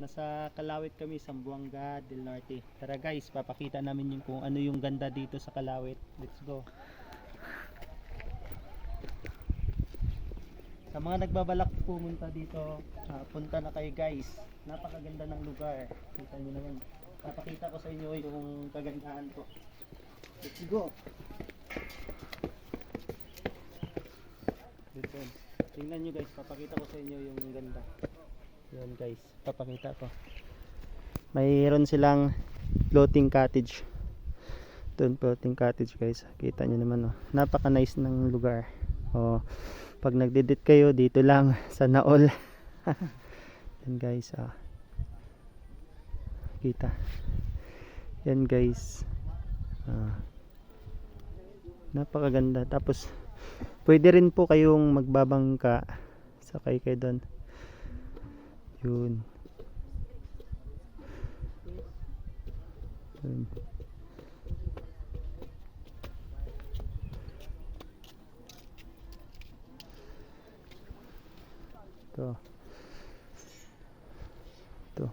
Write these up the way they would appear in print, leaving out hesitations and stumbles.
Nasa Kalawit kami, Zamboanga del Norte. Tara guys, papakita namin yung kung ano yung ganda dito sa Kalawit. Let's go. Sa mga nagbabalak pumunta dito, punta na kayo guys. Napakaganda ng lugar. Kita nyo naman. Papakita ko sa inyo yung kagandahan ko. Let's go. Dito. Tingnan nyo guys, papakita ko sa inyo yung ganda. Yan guys, papakita ko. Mayroon silang floating cottage. Doon floating cottage guys. Kita nyo naman oh. Napaka nice ng lugar. Oh, pag nagdidit kayo dito lang sa Naol. Yan guys ah. Kita. Yan guys. Napakaganda. Tapos pwede rin po kayong magbabangka. Sakay kayo doon. Yun. Yun. Ito. Ito.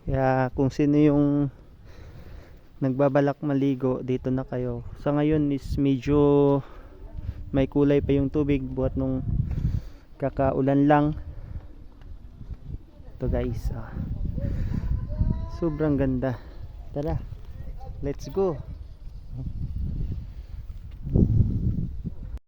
Kaya kung sino yung nagbabalak maligo, dito na kayo. Sa ngayon is medyo may kulay pa yung tubig buhat nung kakaulan lang. Ito guys sobrang ganda. Tara, let's go.